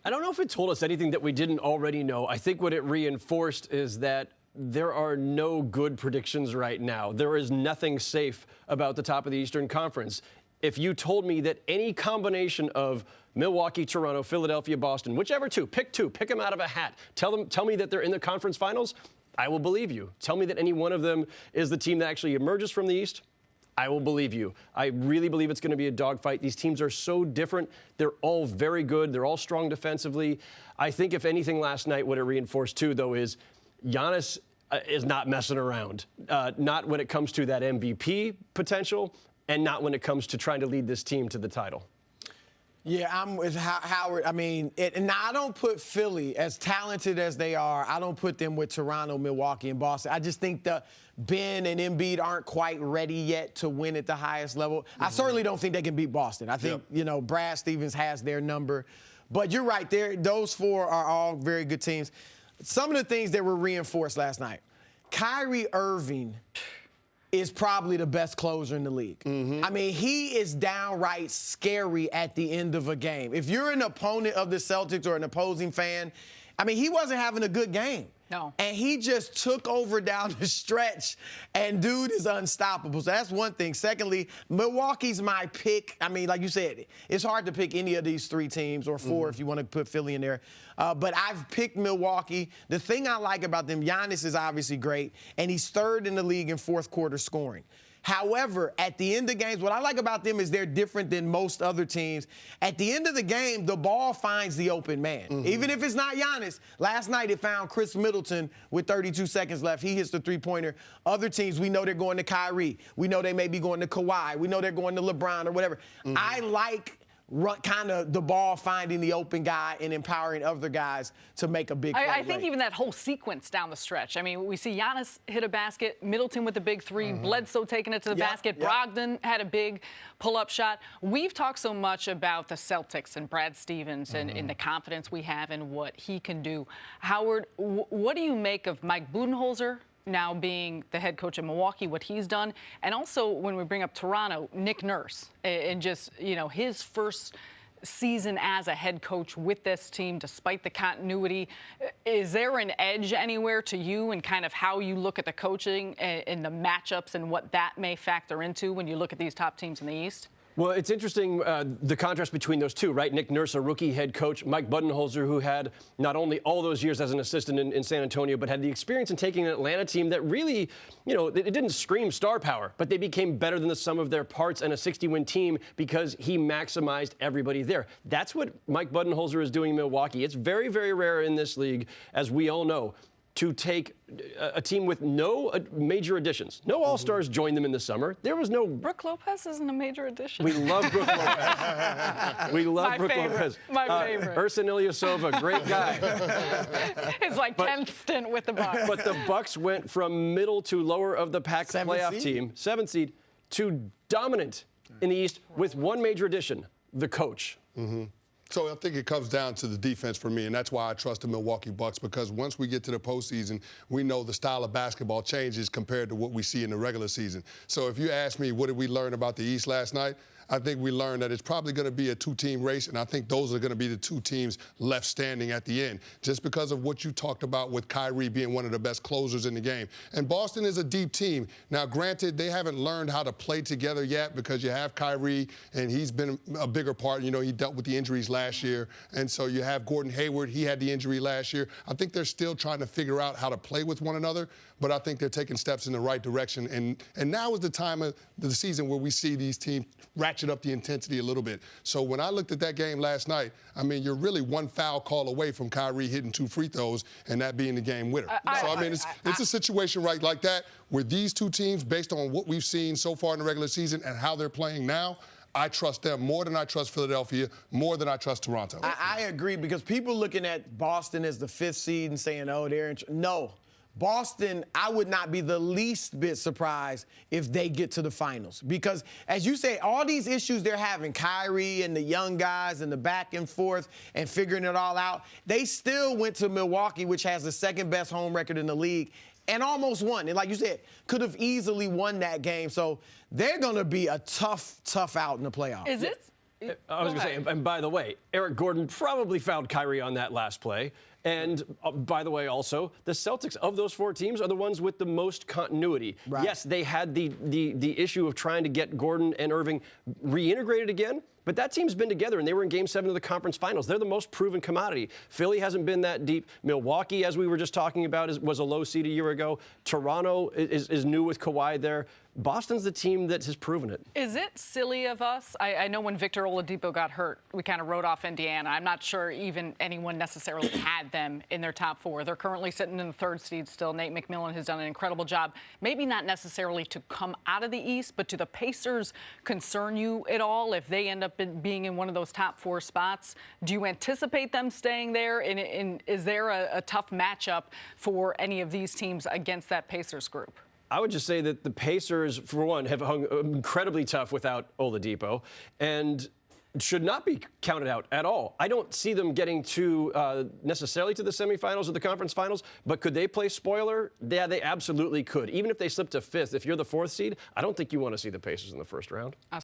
I don't know if it told us anything that we didn't already know. I think what it reinforced is that there are no good predictions right now. There is nothing safe about the top of the Eastern Conference. If you told me that any combination of Milwaukee, Toronto, Philadelphia, Boston, whichever two, pick them out of a hat, tell me that they're in the conference finals, I will believe you. Tell me that any one of them is the team that actually emerges from the East, I will believe you. I really believe it's going to be a dogfight. These teams are so different. They're all very good. They're all strong defensively. I think if anything last night, what it reinforced too, though, is Giannis is not messing around. Not when it comes to that MVP potential, and not when it comes to trying to lead this team to the title. Yeah, I'm with Howard. I mean, and I don't put Philly, as talented as they are, I don't put them with Toronto, Milwaukee, and Boston. I just think the Ben and Embiid aren't quite ready yet to win at the highest level. I certainly don't think they can beat Boston. I think, Brad Stevens has their number. But you're right, those four are all very good teams. Some of the things that were reinforced last night. Kyrie Irving is probably the best closer in the league. I mean, he is downright scary at the end of a game. If you're an opponent of the Celtics or an opposing fan, I mean, he wasn't having a good game. No. And he just took over down the stretch, and dude is unstoppable. So that's one thing. Secondly, Milwaukee's my pick. I mean, like you said, it's hard to pick any of these three teams, or four if you want to put Philly in there. But I've picked Milwaukee. The thing I like about them, Giannis is obviously great, and he's third in the league in fourth quarter scoring. However, at the end of games, what I like about them is they're different than most other teams. At the end of the game, the ball finds the open man. Even if it's not Giannis. Last night, it found Chris Middleton with 32 seconds left. He hits the three-pointer. Other teams, we know they're going to Kyrie. We know they may be going to Kawhi. We know they're going to LeBron or whatever. I like kind of the ball finding the open guy and empowering other guys to make a big play. I think even that whole sequence down the stretch. I mean, we see Giannis hit a basket, Middleton with the big three, Bledsoe taking it to the basket, Brogdon had a big pull-up shot. We've talked so much about the Celtics and Brad Stevens and the confidence we have in what he can do. Howard, what do you make of Mike Budenholzer now being the head coach of Milwaukee, what he's done, and also when we bring up Toronto, Nick Nurse, and just, his first season as a head coach with this team, despite the continuity. Is there an edge anywhere to you and kind of how you look at the coaching and the matchups and what that may factor into when you look at these top teams in the East? Well, it's interesting, the contrast between those two, right? Nick Nurse, a rookie head coach, Mike Budenholzer, who had not only all those years as an assistant in San Antonio, but had the experience in taking an Atlanta team that really, it didn't scream star power, but they became better than the sum of their parts and a 60-win team because he maximized everybody there. That's what Mike Budenholzer is doing in Milwaukee. It's very, very rare in this league, as we all know, to take a team with no major additions. No All-Stars joined them in the summer. There was no... Brooke Lopez isn't a major addition. We love Brooke Lopez. We love Brooke Lopez. My favorite. Ursa Ilyasova, great guy. It's like 10th stint with the Bucks. But the Bucks went from middle to lower of the pack playoff team, 7th seed, to dominant in the East with one major addition, the coach. So I think it comes down to the defense for me, and that's why I trust the Milwaukee Bucks, because once we get to the postseason, we know the style of basketball changes compared to what we see in the regular season. So if you ask me what did we learn about the East last night, I think we learned that it's probably going to be a two-team race, and I think those are going to be the two teams left standing at the end, just because of what you talked about with Kyrie being one of the best closers in the game. And Boston is a deep team. Now, granted, they haven't learned how to play together yet because you have Kyrie, and he's been a bigger part. He dealt with the injuries last year, and so you have Gordon Hayward. He had the injury last year. I think they're still trying to figure out how to play with one another, but I think they're taking steps in the right direction. And now is the time of the season where we see these teams ratchet up the intensity a little bit. So when I looked at that game last night, I mean, you're really one foul call away from Kyrie hitting 2 free throws and that being the game winner. It's a situation right like that where these two teams, based on what we've seen so far in the regular season and how they're playing now, I trust them more than I trust Philadelphia, more than I trust Toronto. I agree, because people looking at Boston as the 5th seed and saying, oh, no. Boston, I would not be the least bit surprised if they get to the finals. Because, as you say, all these issues they're having, Kyrie and the young guys and the back and forth and figuring it all out, they still went to Milwaukee, which has the 2nd-best home record in the league, and almost won. And like you said, could have easily won that game. So they're going to be a tough out in the playoffs. Is it I was going to say, and by the way, Eric Gordon probably found Kyrie on that last play. And by the way, also, the Celtics of those 4 teams are the ones with the most continuity. Right. Yes, they had the issue of trying to get Gordon and Irving reintegrated again, but that team's been together, and they were in Game 7 of the conference finals. They're the most proven commodity. Philly hasn't been that deep. Milwaukee, as we were just talking about, was a low seed a year ago. Toronto is new with Kawhi there. Boston's the team that has proven it. Is it silly of us? I know when Victor Oladipo got hurt, we kind of wrote off Indiana. I'm not sure even anyone necessarily had them in their top 4. They're currently sitting in the 3rd seed still. Nate McMillan has done an incredible job. Maybe not necessarily to come out of the East, but do the Pacers concern you at all if they end up being in one of those top 4 spots? Do you anticipate them staying there? And is there a tough matchup for any of these teams against that Pacers group? I would just say that the Pacers, for one, have hung incredibly tough without Oladipo and should not be counted out at all. I don't see them getting necessarily to the semifinals or the conference finals, but could they play spoiler? Yeah, they absolutely could. Even if they slip to 5th, if you're the 4th seed, I don't think you want to see the Pacers in the first round.